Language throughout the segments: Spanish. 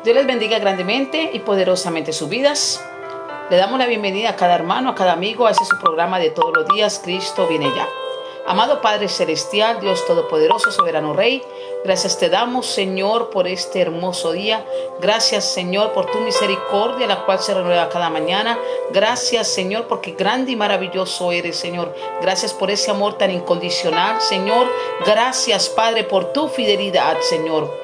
Dios les bendiga grandemente y poderosamente sus vidas. Le damos la bienvenida a cada hermano, a cada amigo, a ese su programa de todos los días, Cristo viene ya. Amado Padre Celestial, Dios Todopoderoso, Soberano Rey, gracias te damos, Señor, por este hermoso día. Gracias, Señor, por tu misericordia, la cual se renueva cada mañana. Gracias, Señor, porque grande y maravilloso eres, Señor. Gracias por ese amor tan incondicional, Señor. Gracias, Padre, por tu fidelidad, Señor.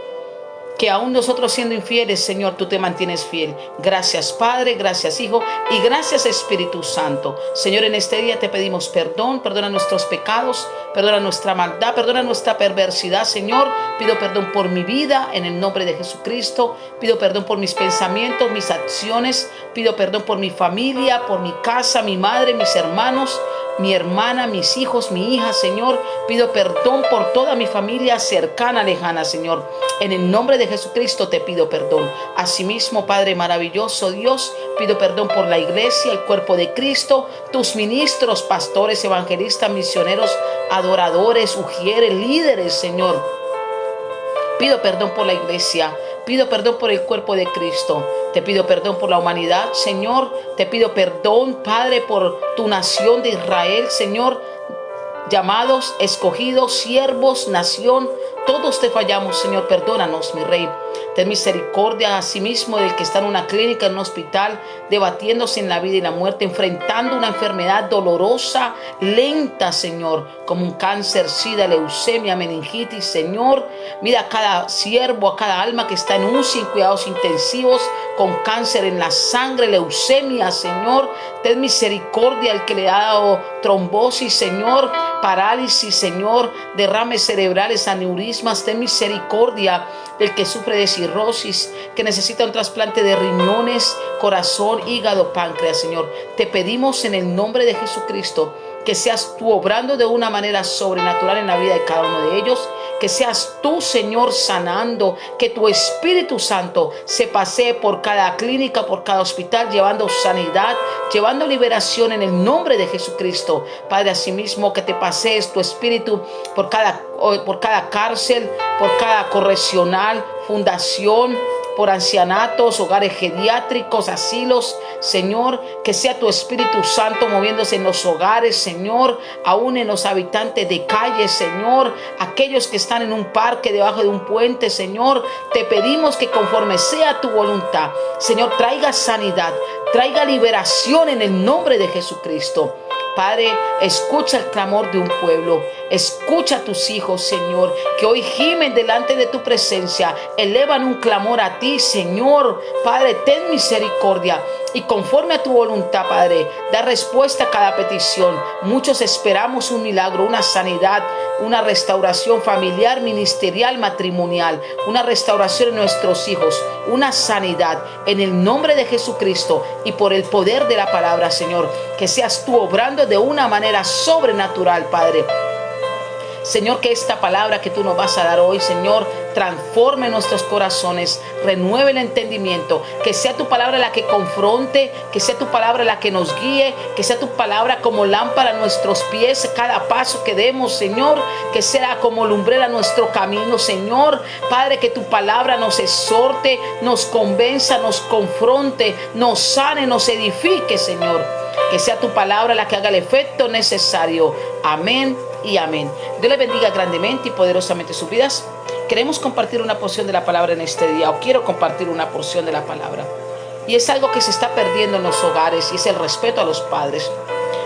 Que aún nosotros siendo infieles, Señor, tú te mantienes fiel. Gracias, Padre, gracias, Hijo, y gracias, Espíritu Santo. Señor, en este día te pedimos perdón, perdona nuestros pecados, perdona nuestra maldad, perdona nuestra perversidad, Señor. Pido perdón por mi vida, en el nombre de Jesucristo. Pido perdón por mis pensamientos, mis acciones. Pido perdón por mi familia, por mi casa, mi madre, mis hermanos, mi hermana, mis hijos, mi hija, Señor. Pido perdón por toda mi familia cercana, lejana, Señor. En el nombre de Jesucristo te pido perdón. Asimismo, Padre maravilloso Dios, pido perdón por la iglesia, el cuerpo de Cristo, tus ministros, pastores, evangelistas, misioneros, adoradores, ujieres, líderes, Señor. Pido perdón por la iglesia, pido perdón por el cuerpo de Cristo. Te pido perdón por la humanidad, Señor. Te pido perdón, Padre, por tu nación de Israel, Señor. Llamados, escogidos, siervos, nación, todos te fallamos, Señor. Perdónanos, mi Rey. Ten misericordia a sí mismo del que está en una clínica, en un hospital, debatiéndose en la vida y la muerte, enfrentando una enfermedad dolorosa, lenta, Señor, como un cáncer, sida, leucemia, meningitis, Señor. Mira a cada siervo, a cada alma que está en UCI, en cuidados intensivos, con cáncer en la sangre, leucemia, Señor. Ten misericordia al que le ha dado trombosis, Señor, parálisis, Señor, derrames cerebrales, aneurismas. Ten misericordia del que sufre de cirrosis, que necesita un trasplante de riñones, corazón, hígado, páncreas, Señor. Te pedimos en el nombre de Jesucristo que seas tú obrando de una manera sobrenatural en la vida de cada uno de ellos, que seas tú, Señor, sanando, que tu Espíritu Santo se pasee por cada clínica, por cada hospital, llevando sanidad, llevando liberación en el nombre de Jesucristo. Padre, asimismo que te pasees tu Espíritu por cada cárcel, por cada correccional, fundación, por ancianatos, hogares geriátricos, asilos, Señor, que sea tu Espíritu Santo moviéndose en los hogares, Señor, aún en los habitantes de calles, Señor, aquellos que están en un parque, debajo de un puente, Señor. Te pedimos que conforme sea tu voluntad, Señor, traiga sanidad, traiga liberación en el nombre de Jesucristo. Padre, escucha el clamor de un pueblo, escucha a tus hijos, Señor, que hoy gimen delante de tu presencia, elevan un clamor a ti, Señor. Padre, ten misericordia y conforme a tu voluntad, Padre, da respuesta a cada petición. Muchos esperamos un milagro, una sanidad, una restauración familiar, ministerial, matrimonial, una restauración en nuestros hijos, una sanidad en el nombre de Jesucristo y por el poder de la palabra, Señor, que seas tú obrando de una manera sobrenatural, Padre. Señor, que esta palabra que tú nos vas a dar hoy, Señor, transforme nuestros corazones, renueve el entendimiento, que sea tu palabra la que confronte, que sea tu palabra la que nos guíe, que sea tu palabra como lámpara a nuestros pies, cada paso que demos, Señor, que sea como lumbrera nuestro camino, Señor. Padre, que tu palabra nos exhorte, nos convenza, nos confronte, nos sane, nos edifique, Señor. Que sea tu palabra la que haga el efecto necesario. Amén y amén. Dios les bendiga grandemente y poderosamente sus vidas. Queremos compartir una porción de la palabra en este día, o quiero compartir una porción de la palabra. Y es algo que se está perdiendo en los hogares, y es el respeto a los padres.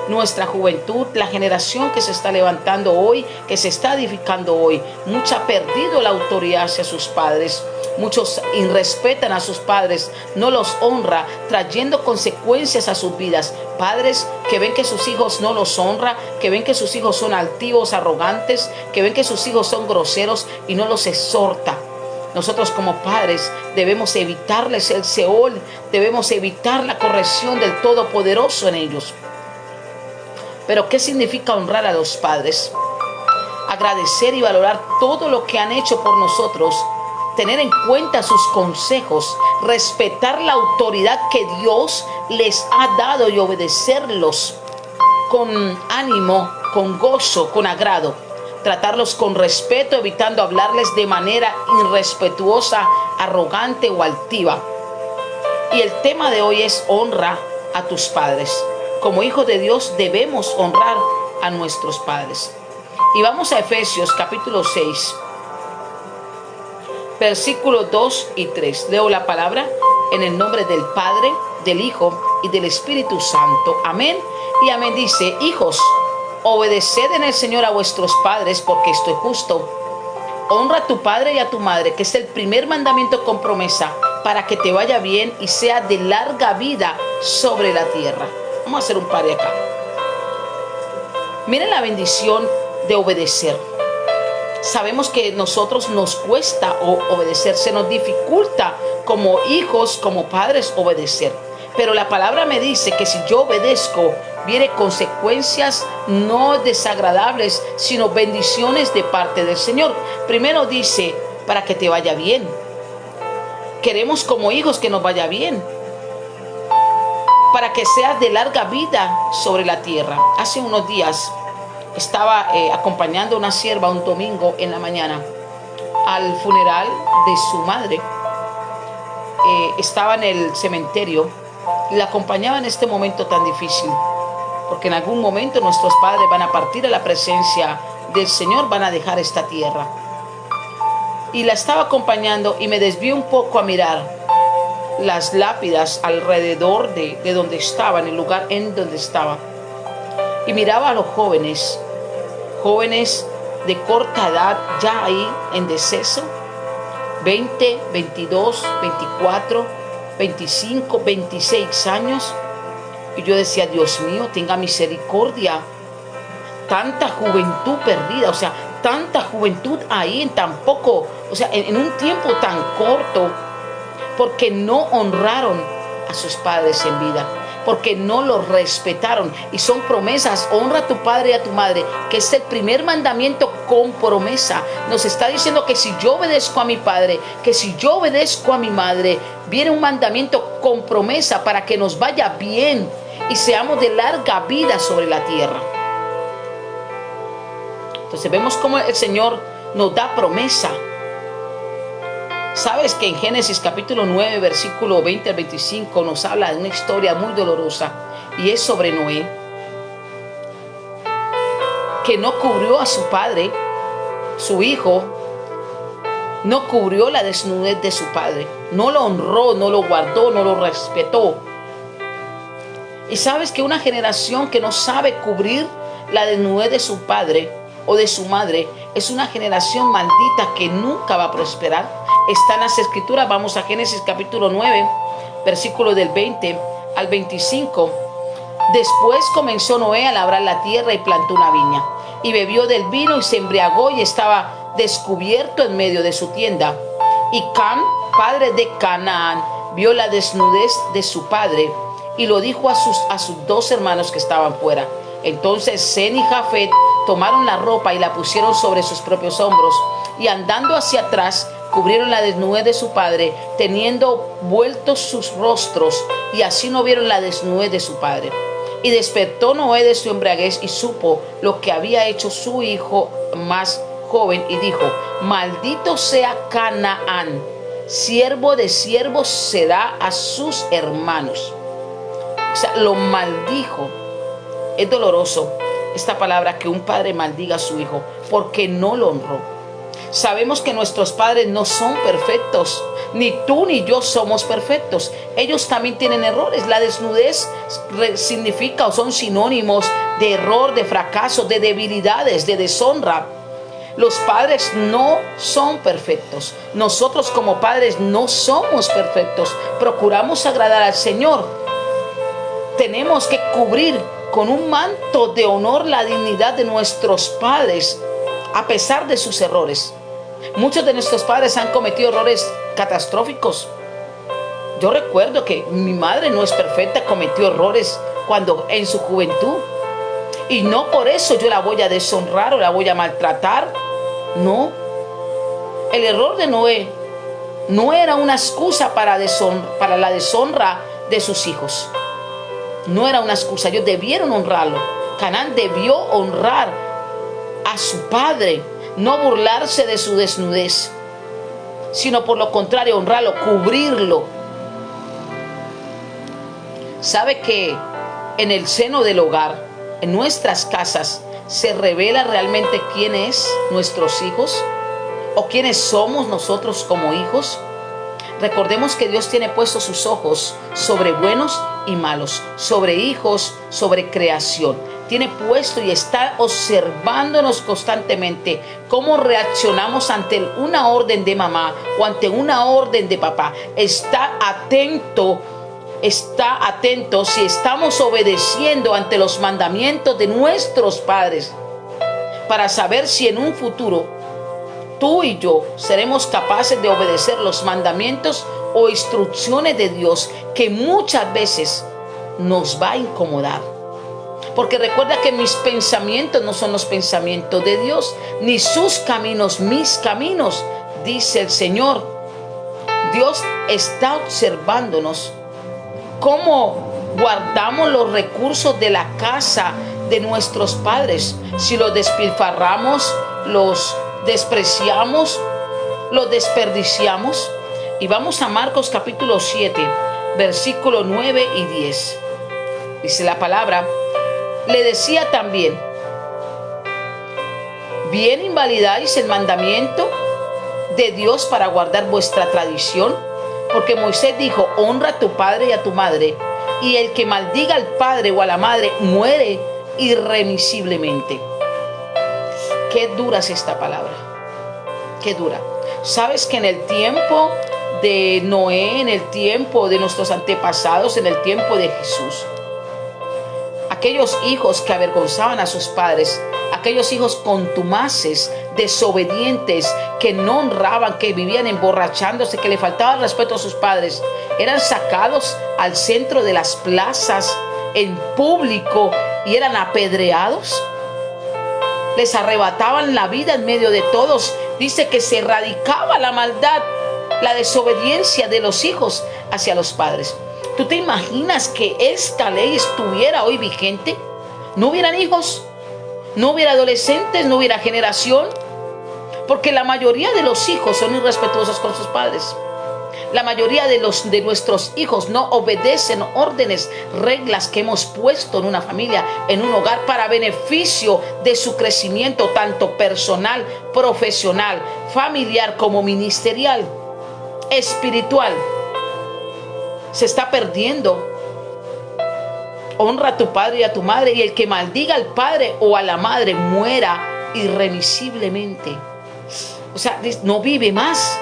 Nuestra juventud, la generación que se está levantando hoy, que se está edificando hoy, mucha ha perdido la autoridad hacia sus padres. Muchos irrespetan a sus padres, no los honra, trayendo consecuencias a sus vidas. Padres que ven que sus hijos no los honra, que ven que sus hijos son altivos, arrogantes, que ven que sus hijos son groseros y no los exhorta. Nosotros como padres debemos evitarles el Seol, debemos evitar la corrección del Todopoderoso en ellos. Pero ¿qué significa honrar a los padres? Agradecer y valorar todo lo que han hecho por nosotros, tener en cuenta sus consejos, respetar la autoridad que Dios les ha dado y obedecerlos con ánimo, con gozo, con agrado. tratarlos con respeto, evitando hablarles de manera irrespetuosa, arrogante o altiva. Y el tema de hoy es honra a tus padres. Como hijos de Dios debemos honrar a nuestros padres. Y vamos a Efesios capítulo 6, versículos 2 y 3. Leo la palabra en el nombre del Padre, del Hijo y del Espíritu Santo. Amén y amén. Dice: hijos, obedeced en el Señor a vuestros padres, porque esto es justo. Honra a tu padre y a tu madre, que es el primer mandamiento con promesa, para que te vaya bien y sea de larga vida sobre la tierra. Vamos a hacer un par de acá. Miren la bendición de obedecer. Sabemos que a nosotros nos cuesta obedecer, se nos dificulta como hijos, como padres, obedecer. Pero la palabra me dice que si yo obedezco, viene consecuencias no desagradables, sino bendiciones de parte del Señor. Primero dice, para que te vaya bien. Queremos como hijos que nos vaya bien, para que seas de larga vida sobre la tierra. Hace unos días estaba acompañando a una sierva un domingo en la mañana al funeral de su madre. Estaba en el cementerio y la acompañaba en este momento tan difícil, porque en algún momento nuestros padres van a partir a la presencia del Señor, van a dejar esta tierra. Y la estaba acompañando y me desvié un poco a mirar las lápidas alrededor de donde estaba, en el lugar en donde estaba. Y miraba a los jóvenes de corta edad, ya ahí en deceso, 20, 22, 24, 25, 26 años. Y yo decía: Dios mío, tenga misericordia. Tanta juventud perdida, o sea, tanta juventud ahí en tan poco, o sea, en un tiempo tan corto, porque no honraron a sus padres en vida, porque no los respetaron. Y son promesas: honra a tu padre y a tu madre, que es el primer mandamiento con promesa. Nos está diciendo que si yo obedezco a mi padre, que si yo obedezco a mi madre, viene un mandamiento con promesa para que nos vaya bien y seamos de larga vida sobre la tierra. Entonces vemos cómo el Señor nos da promesa. Sabes que en Génesis capítulo 9, versículo 20 al 25 nos habla de una historia muy dolorosa, y es sobre Noé, que no cubrió a su padre, su hijo, no cubrió la desnudez de su padre, no lo honró, no lo guardó, no lo respetó. Y sabes que una generación que no sabe cubrir la desnudez de su padre o de su madre es una generación maldita que nunca va a prosperar. Está en las Escrituras. Vamos a Génesis capítulo 9, versículo del 20 al 25. Después comenzó Noé a labrar la tierra y plantó una viña, y bebió del vino y se embriagó y estaba descubierto en medio de su tienda. Y Cam, padre de Canaán, vio la desnudez de su padre y lo dijo a sus dos hermanos que estaban fuera. Entonces Sem y Jafet tomaron la ropa y la pusieron sobre sus propios hombros, y andando hacia atrás cubrieron la desnudez de su padre, teniendo vueltos sus rostros, y así no vieron la desnudez de su padre. Y despertó Noé de su embriaguez y supo lo que había hecho su hijo más joven, y dijo: maldito sea Canaán, siervo de siervos será a sus hermanos. O sea, lo maldijo. Es doloroso esta palabra, que un padre maldiga a su hijo porque no lo honró. Sabemos que nuestros padres no son perfectos, ni tú ni yo somos perfectos. Ellos también tienen errores. La desnudez significa o son sinónimos de error, de fracaso, de debilidades, de deshonra. Los padres no son perfectos. Nosotros como padres no somos perfectos. Procuramos agradar al Señor. Tenemos que cubrir con un manto de honor la dignidad de nuestros padres, a pesar de sus errores. Muchos de nuestros padres han cometido errores catastróficos. Yo recuerdo que mi madre no es perfecta, cometió errores cuando en su juventud. Y no por eso yo la voy a deshonrar o la voy a maltratar. No. El error de Noé no era una excusa para la deshonra de sus hijos. No era una excusa. Ellos debieron honrarlo. Canaán debió honrar a su padre, no burlarse de su desnudez, sino por lo contrario, honrarlo, cubrirlo. ¿Sabe que en el seno del hogar, en nuestras casas, se revela realmente quién es nuestros hijos o quiénes somos nosotros como hijos? Recordemos que Dios tiene puestos sus ojos sobre buenos y malos, sobre hijos, sobre creación. Tiene puesto y está observándonos constantemente cómo reaccionamos ante una orden de mamá o ante una orden de papá. Está atento si estamos obedeciendo ante los mandamientos de nuestros padres, para saber si en un futuro tú y yo seremos capaces de obedecer los mandamientos o instrucciones de Dios, que muchas veces nos va a incomodar. Porque recuerda que mis pensamientos no son los pensamientos de Dios, ni sus caminos mis caminos, dice el Señor. Dios está observándonos cómo guardamos los recursos de la casa de nuestros padres. Si los despilfarramos, los despreciamos, los desperdiciamos. Y vamos a Marcos capítulo 7, versículo 9 y 10. Dice la palabra: le decía también: ¿bien invalidáis el mandamiento de Dios para guardar vuestra tradición? Porque Moisés dijo: honra a tu padre y a tu madre, y el que maldiga al padre o a la madre muere irremisiblemente. Qué dura es esta palabra, qué dura. Sabes que en el tiempo de Noé, en el tiempo de nuestros antepasados, en el tiempo de Jesús, aquellos hijos que avergonzaban a sus padres, aquellos hijos contumaces, desobedientes, que no honraban, que vivían emborrachándose, que le faltaba el respeto a sus padres, eran sacados al centro de las plazas en público y eran apedreados. Les arrebataban la vida en medio de todos. Dice que se erradicaba la maldad, la desobediencia de los hijos hacia los padres. ¿Tú te imaginas que esta ley estuviera hoy vigente? ¿No hubieran hijos? ¿No hubiera adolescentes? ¿No hubiera generación? Porque la mayoría de los hijos son irrespetuosos con sus padres. La mayoría de nuestros hijos no obedecen órdenes, reglas que hemos puesto en una familia, en un hogar, para beneficio de su crecimiento, tanto personal, profesional, familiar, como ministerial, espiritual. Se está perdiendo. Honra a tu padre y a tu madre, y el que maldiga al padre o a la madre muera irremisiblemente. O sea, no vive más,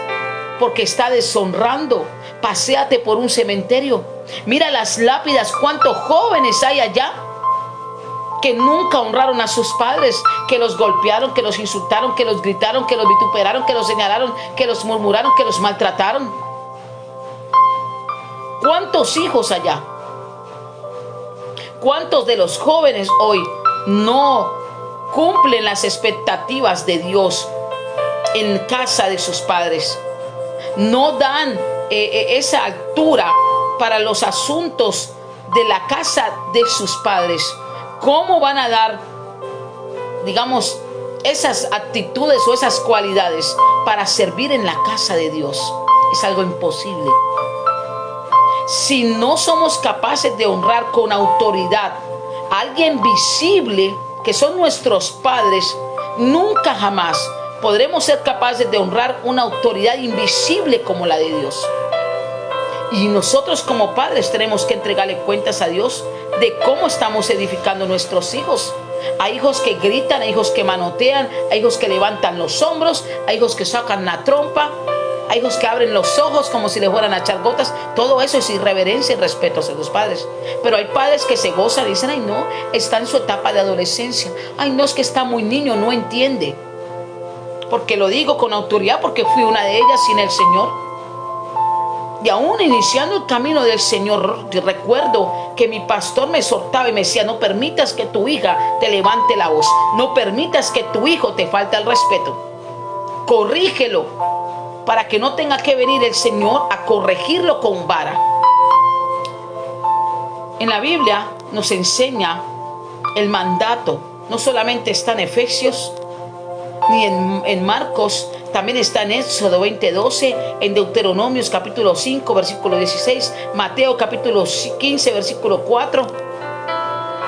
porque está deshonrando. Paséate por un cementerio, mira las lápidas, cuántos jóvenes hay allá que nunca honraron a sus padres, que los golpearon, que los insultaron, que los gritaron, que los vituperaron, que los señalaron, que los murmuraron, que los maltrataron. ¿Cuántos hijos allá? ¿Cuántos de los jóvenes hoy no cumplen las expectativas de Dios en casa de sus padres? No dan esa altura para los asuntos de la casa de sus padres. ¿Cómo van a dar, digamos, esas actitudes o esas cualidades para servir en la casa de Dios? Es algo imposible. Si no somos capaces de honrar con autoridad a alguien visible, que son nuestros padres, nunca jamás podremos ser capaces de honrar una autoridad invisible como la de Dios. Y nosotros como padres tenemos que entregarle cuentas a Dios de cómo estamos edificando nuestros hijos. Hay hijos que gritan, hay hijos que manotean, hay hijos que levantan los hombros, hay hijos que sacan la trompa, hay hijos que abren los ojos como si les fueran a echar gotas. Todo eso es irreverencia y respeto hacia los padres. Pero hay padres que se gozan y dicen: ay no, está en su etapa de adolescencia. Ay no, es que está muy niño, no entiende. Porque lo digo con autoridad, porque fui una de ellas sin el Señor. Y aún iniciando el camino del Señor, recuerdo que mi pastor me exhortaba y me decía: no permitas que tu hija te levante la voz, no permitas que tu hijo te falte el respeto. Corrígelo, para que no tenga que venir el Señor a corregirlo con vara. En la Biblia nos enseña el mandato. No solamente está en Efesios ni en Marcos. También está en Éxodo 20:12, en Deuteronomios capítulo 5, versículo 16, Mateo capítulo 15, versículo 4,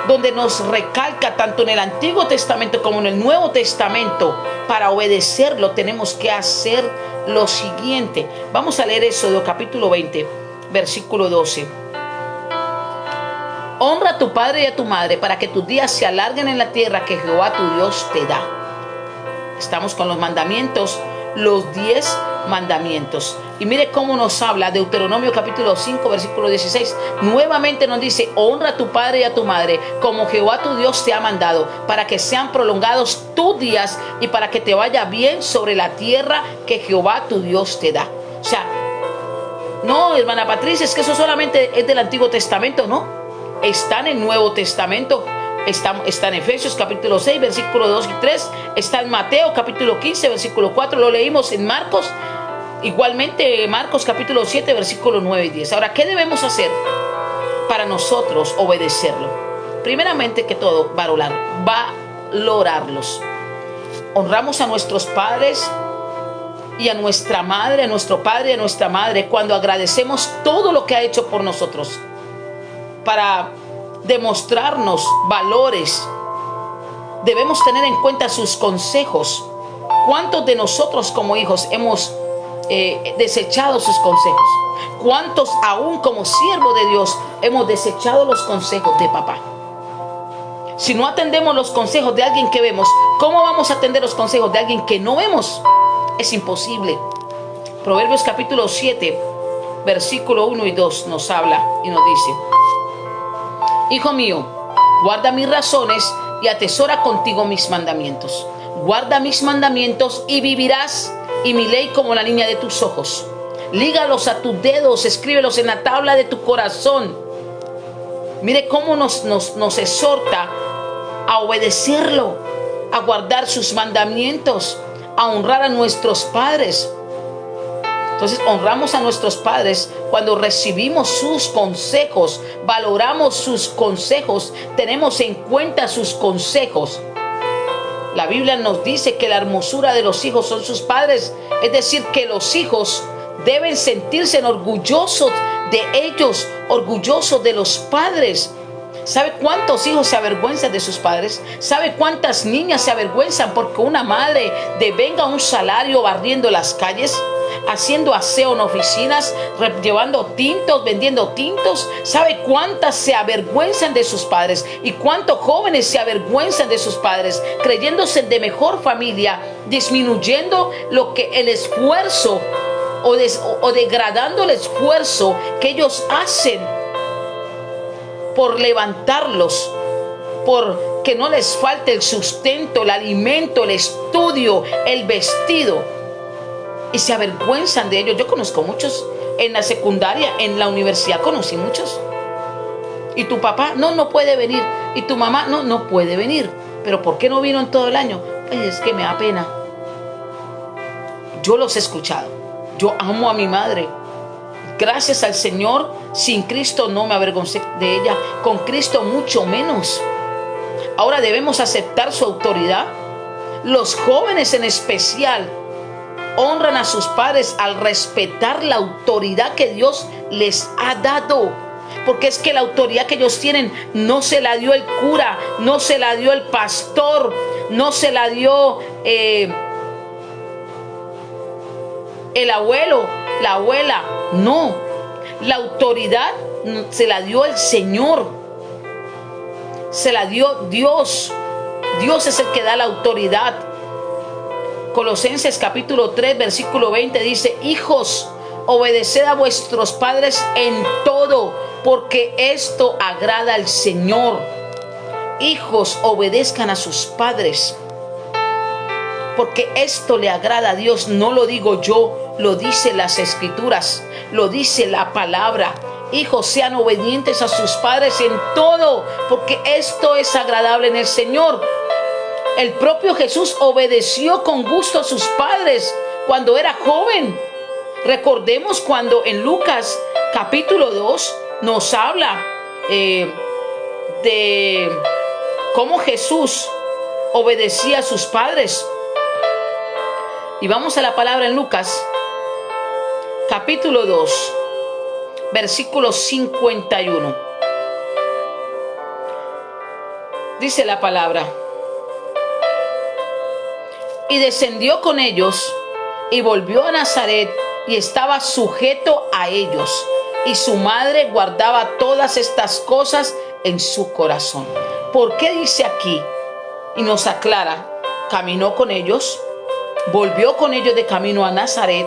donde nos recalca tanto en el Antiguo Testamento como en el Nuevo Testamento, para obedecerlo tenemos que hacer lo siguiente. Vamos a leer Éxodo capítulo 20, versículo 12. Honra a tu padre y a tu madre para que tus días se alarguen en la tierra que Jehová tu Dios te da. Estamos con los mandamientos, los 10 mandamientos. Y mire cómo nos habla Deuteronomio capítulo 5, versículo 16. Nuevamente nos dice: honra a tu padre y a tu madre como Jehová tu Dios te ha mandado, para que sean prolongados tus días y para que te vaya bien sobre la tierra que Jehová tu Dios te da. O sea, no, hermana Patricia, es que eso solamente es del Antiguo Testamento, ¿no? Está en el Nuevo Testamento. Está en Efesios capítulo 6, versículos 2 y 3. Está en Mateo capítulo 15, versículo 4. Lo leímos en Marcos. Igualmente Marcos capítulo 7, versículos 9 y 10. Ahora, ¿qué debemos hacer para nosotros obedecerlo? Primeramente que todo, valorarlos. Honramos a nuestros padres y a nuestra madre, a nuestro padre y a nuestra madre, cuando agradecemos todo lo que ha hecho por nosotros, para demostrarnos valores. Debemos tener en cuenta sus consejos. ¿Cuántos de nosotros como hijos hemos desechado sus consejos? ¿Cuántos aún como siervos de Dios hemos desechado los consejos de papá? Si no atendemos los consejos de alguien que vemos, ¿cómo vamos a atender los consejos de alguien que no vemos? Es imposible. Proverbios capítulo 7, versículo 1 y 2 nos habla y nos dice: hijo mío, guarda mis razones y atesora contigo mis mandamientos. Guarda mis mandamientos y vivirás, y mi ley como la niña de tus ojos. Lígalos a tus dedos, escríbelos en la tabla de tu corazón. Mire cómo nos exhorta a obedecerlo, a guardar sus mandamientos, a honrar a nuestros padres. Entonces honramos a nuestros padres cuando recibimos sus consejos, valoramos sus consejos, tenemos en cuenta sus consejos. La Biblia nos dice que la hermosura de los hijos son sus padres, es decir, que los hijos deben sentirse orgullosos de ellos, orgullosos de los padres. ¿Sabe cuántos hijos se avergüenzan de sus padres? ¿Sabe cuántas niñas se avergüenzan porque una madre devenga un salario barriendo las calles, haciendo aseo en oficinas, llevando tintos, vendiendo tintos? ¿Sabe cuántas se avergüenzan de sus padres? ¿Y cuántos jóvenes se avergüenzan de sus padres, creyéndose de mejor familia, disminuyendo el esfuerzo o degradando el esfuerzo que ellos hacen por levantarlos, por que no les falte el sustento, el alimento, el estudio, el vestido? Y se avergüenzan de ellos. Yo conozco muchos en la secundaria, en la universidad conocí muchos. Y tu papá no puede venir, y tu mamá no puede venir. ¿Pero por qué no vino en todo el año? Pues es que me da pena. Yo los he escuchado. Yo amo a mi madre. Gracias al Señor, sin Cristo no me avergoncé de ella, con Cristo mucho menos. Ahora debemos aceptar su autoridad. Los jóvenes en especial honran a sus padres al respetar la autoridad que Dios les ha dado. Porque es que la autoridad que ellos tienen no se la dio el cura, no se la dio el pastor, no se la dio el abuelo, la abuela. No, la autoridad se la dio el Señor, se la dio Dios. Dios es el que da la autoridad. Colosenses capítulo 3, versículo 20 dice: hijos, obedeced a vuestros padres en todo, porque esto agrada al Señor. Hijos, obedezcan a sus padres, porque esto le agrada a Dios. No lo digo yo, lo dice las Escrituras, lo dice la palabra. Hijos, sean obedientes a sus padres en todo, porque esto es agradable en el Señor. El propio Jesús obedeció con gusto a sus padres cuando era joven. Recordemos cuando en Lucas capítulo 2 nos habla de cómo Jesús obedecía a sus padres. Y vamos a la palabra en Lucas, capítulo 2, versículo 51. Dice la palabra: y descendió con ellos y volvió a Nazaret y estaba sujeto a ellos. Y su madre guardaba todas estas cosas en su corazón. ¿Por qué dice aquí? Y nos aclara: caminó con ellos, volvió con ellos de camino a Nazaret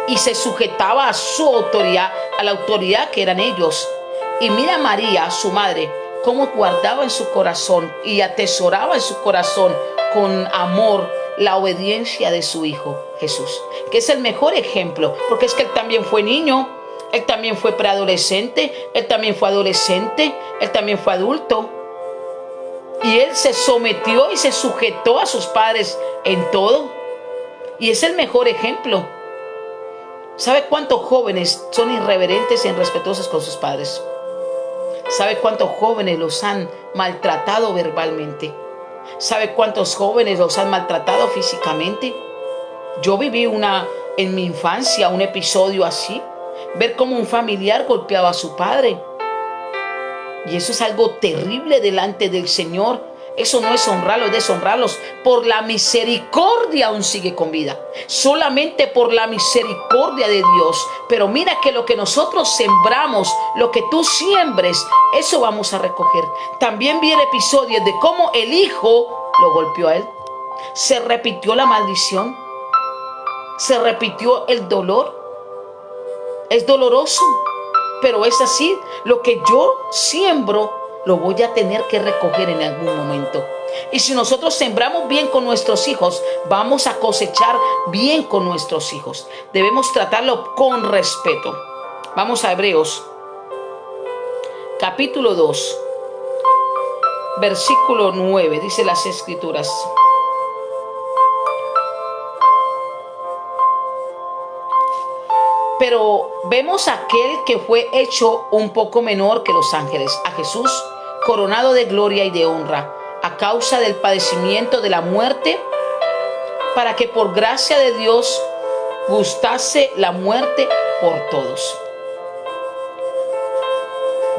y se sujetaba a su autoridad, a la autoridad que eran ellos. Y mira a María, su madre, cómo guardaba en su corazón y atesoraba en su corazón con amor la obediencia de su Hijo Jesús, que es el mejor ejemplo, porque es que Él también fue niño, Él también fue preadolescente, Él también fue adolescente, Él también fue adulto. Y Él se sometió y se sujetó a sus padres en todo. Y es el mejor ejemplo. ¿Sabe cuántos jóvenes son irreverentes e irrespetuosos con sus padres? ¿Sabe cuántos jóvenes los han maltratado verbalmente? ¿Sabe cuántos jóvenes los han maltratado físicamente? Yo viví en mi infancia un episodio así. Ver cómo un familiar golpeaba a su padre. Y eso es algo terrible delante del Señor. Eso no es honrarlos, es deshonrarlos. Por la misericordia aún sigue con vida. Solamente por la misericordia de Dios. Pero mira que lo que nosotros sembramos, lo que tú siembres, eso vamos a recoger. También vi el episodio de cómo el hijo lo golpeó a él. Se repitió la maldición. Se repitió el dolor. Es doloroso, pero es así. Lo que yo siembro, lo voy a tener que recoger en algún momento. Y si nosotros sembramos bien con nuestros hijos, vamos a cosechar bien con nuestros hijos. Debemos tratarlo con respeto. Vamos a Hebreos, capítulo 2, versículo 9. Dice las Escrituras: pero vemos a aquel que fue hecho un poco menor que los ángeles, a Jesús, coronado de gloria y de honra, a causa del padecimiento de la muerte, para que por gracia de Dios gustase la muerte por todos.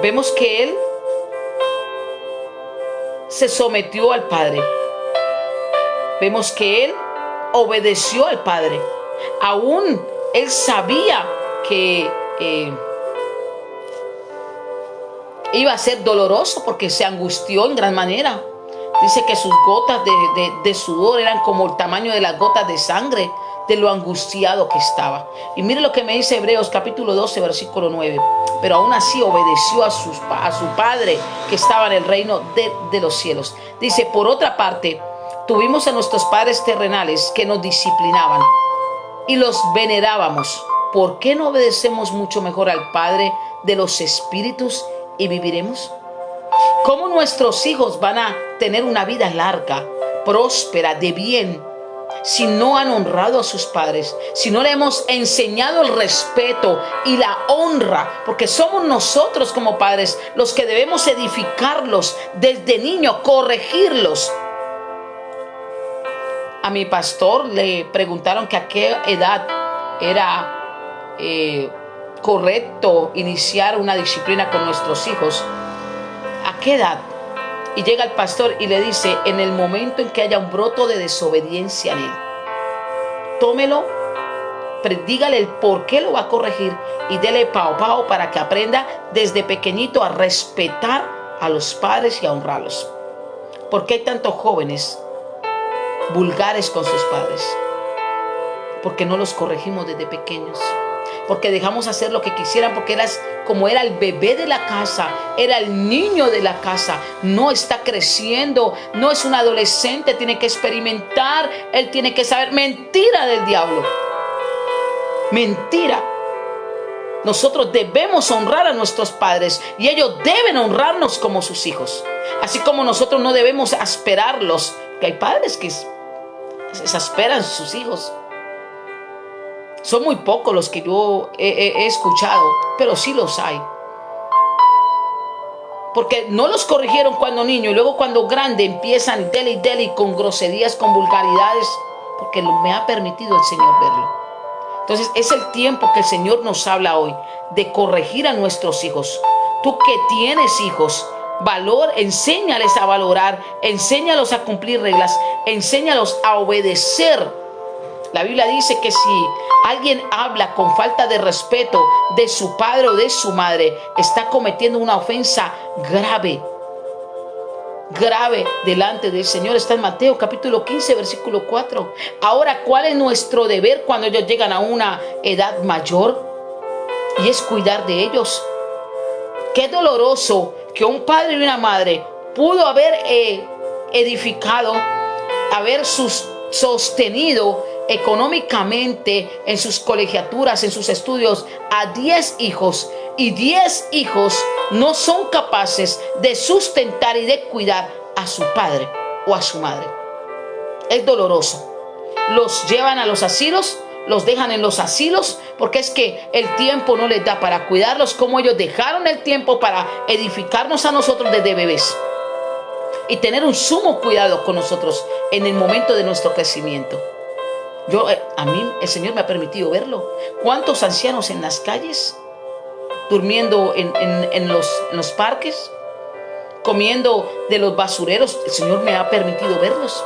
Vemos que Él se sometió al Padre. Vemos que Él obedeció al Padre. Aún Él sabía que iba a ser doloroso, porque se angustió en gran manera. Dice que sus gotas de sudor eran como el tamaño de las gotas de sangre, de lo angustiado que estaba. Y mire lo que me dice Hebreos capítulo 12, versículo 9. Pero aún así obedeció a su Padre que estaba en el reino de los cielos. Dice: por otra parte, tuvimos a nuestros padres terrenales que nos disciplinaban y los venerábamos. ¿Por qué no obedecemos mucho mejor al Padre de los espíritus y viviremos? ¿Cómo nuestros hijos van a tener una vida larga, próspera, de bien, si no han honrado a sus padres? Si no le hemos enseñado el respeto y la honra, porque somos nosotros como padres los que debemos edificarlos desde niños, corregirlos. A mi pastor le preguntaron que a qué edad era correcto iniciar una disciplina con nuestros hijos. ¿A qué edad? Y llega el pastor y le dice: en el momento en que haya un broto de desobediencia en él, tómelo, dígale el por qué lo va a corregir y dele pao para que aprenda desde pequeñito a respetar a los padres y a honrarlos. ¿Por qué hay tantos jóvenes vulgares con sus padres? Porque no los corregimos desde pequeños. Porque dejamos hacer lo que quisieran, porque como era el bebé de la casa, era el niño de la casa. No está creciendo, no es un adolescente, tiene que experimentar, él tiene que saber. Mentira del diablo. Mentira. Nosotros debemos honrar a nuestros padres y ellos deben honrarnos como sus hijos. Así como nosotros no debemos asperarlos, que hay padres que exasperan a sus hijos. Son muy pocos los que yo he escuchado, pero sí los hay. Porque no los corrigieron cuando niños y luego cuando grande empiezan dele y dele con groserías, con vulgaridades. porque me ha permitido el Señor verlo. Entonces es el tiempo que el Señor nos habla hoy de corregir a nuestros hijos. Tú que tienes hijos, enséñales a valorar, enséñalos a cumplir reglas, enséñalos a obedecer. La Biblia dice que si alguien habla con falta de respeto de su padre o de su madre, está cometiendo una ofensa grave delante del Señor. Está en Mateo capítulo 15, versículo 4. Ahora, ¿cuál es nuestro deber cuando ellos llegan a una edad mayor? Y es cuidar de ellos. Qué doloroso que un padre y una madre pudo haber edificado, haber sostenido económicamente en sus colegiaturas, en sus estudios, a 10 hijos, y 10 hijos no son capaces de sustentar y de cuidar a su padre o a su madre. Es doloroso. Los llevan a los asilos, los dejan en los asilos, porque es que el tiempo no les da para cuidarlos, como ellos dejaron el tiempo para edificarnos a nosotros desde bebés y tener un sumo cuidado con nosotros en el momento de nuestro crecimiento. A mí el Señor me ha permitido verlo. ¿Cuántos ancianos en las calles, durmiendo en los parques, comiendo de los basureros? El Señor me ha permitido verlos.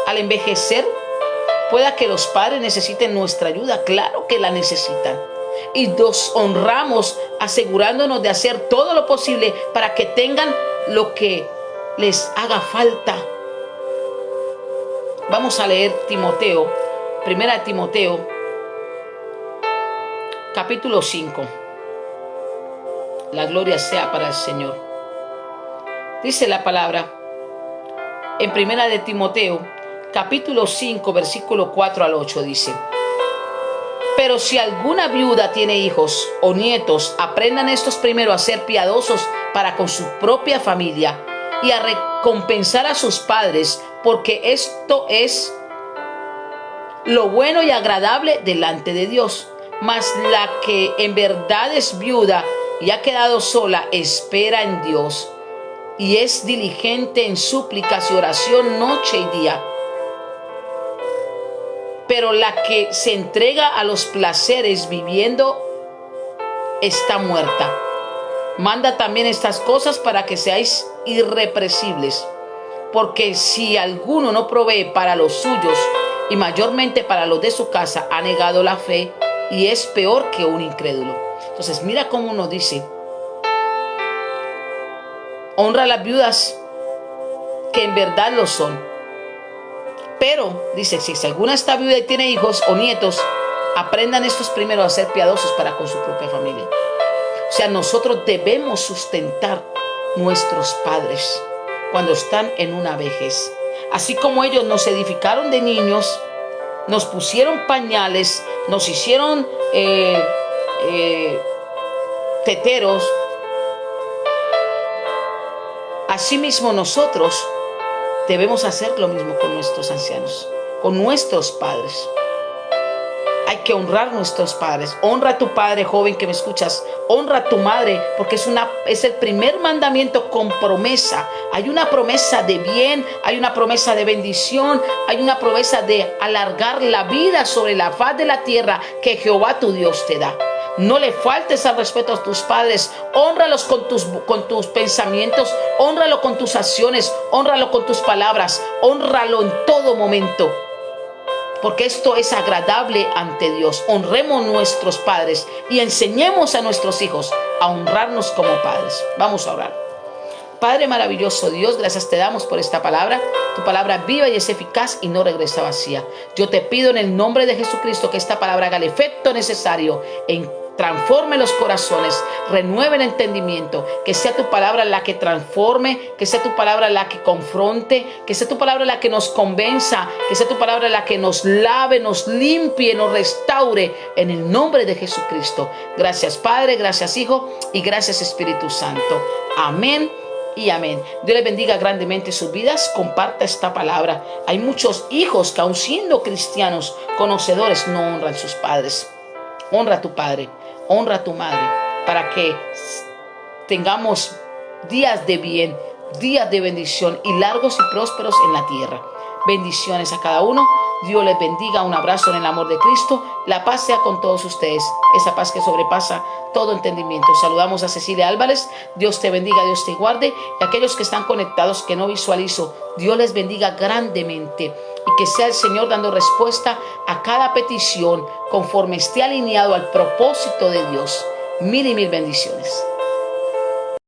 Al envejecer, pueda que los padres necesiten nuestra ayuda. Claro que la necesitan. Y los honramos asegurándonos de hacer todo lo posible para que tengan lo que les haga falta. Vamos a leer Timoteo, 1 Timoteo, capítulo 5. La gloria sea para el Señor. Dice la palabra en 1 Timoteo, capítulo 5, versículo 4 al 8, dice: pero si alguna viuda tiene hijos o nietos, aprendan estos primero a ser piadosos para con su propia familia y a recompensar a sus padres, porque esto es lo bueno y agradable delante de Dios. Mas la que en verdad es viuda y ha quedado sola, espera en Dios y es diligente en súplicas y oración noche y día. Pero la que se entrega a los placeres viviendo está muerta. Manda también estas cosas para que seáis irreprensibles. Porque si alguno no provee para los suyos y mayormente para los de su casa, ha negado la fe y es peor que un incrédulo. Entonces mira cómo nos dice: honra a las viudas que en verdad lo son. Pero dice, si alguna está viuda y tiene hijos o nietos, aprendan estos primero a ser piadosos para con su propia familia. O sea, nosotros debemos sustentar nuestros padres cuando están en una vejez. Así como ellos nos edificaron de niños, nos pusieron pañales, nos hicieron teteros, asimismo nosotros debemos hacer lo mismo con nuestros ancianos, con nuestros padres. Hay que honrar a nuestros padres. Honra a tu padre, joven que me escuchas. Honra a tu madre, porque es el primer mandamiento con promesa. Hay una promesa de bien, hay una promesa de bendición, hay una promesa de alargar la vida sobre la faz de la tierra que Jehová tu Dios te da. No le faltes al respeto a tus padres. Hónralos con tus pensamientos, hónralo con tus acciones, hónralo con tus palabras, hónralo en todo momento, porque esto es agradable ante Dios. Honremos a nuestros padres y enseñemos a nuestros hijos a honrarnos como padres. Vamos a orar. Padre maravilloso Dios, gracias te damos por esta palabra. Tu palabra viva y es eficaz y no regresa vacía. Yo te pido en el nombre de Jesucristo que esta palabra haga el efecto necesario transforme los corazones, renueve el entendimiento, que sea tu palabra la que transforme, que sea tu palabra la que confronte, que sea tu palabra la que nos convenza, que sea tu palabra la que nos lave, nos limpie, nos restaure, en el nombre de Jesucristo. Gracias Padre, gracias Hijo y gracias Espíritu Santo. Amén y amén. Dios les bendiga grandemente sus vidas. Comparta esta palabra. Hay muchos hijos que aun siendo cristianos, conocedores, no honran a sus padres. Honra a tu padre, honra a tu madre, para que tengamos días de bien, días de bendición y largos y prósperos en la tierra. Bendiciones a cada uno. Dios les bendiga. Un abrazo en el amor de Cristo. La paz sea con todos ustedes. Esa paz que sobrepasa todo entendimiento. Saludamos a Cecilia Álvarez. Dios te bendiga, Dios te guarde. Y aquellos que están conectados, que no visualizo, Dios les bendiga grandemente. Y que sea el Señor dando respuesta a cada petición conforme esté alineado al propósito de Dios. Mil y mil bendiciones.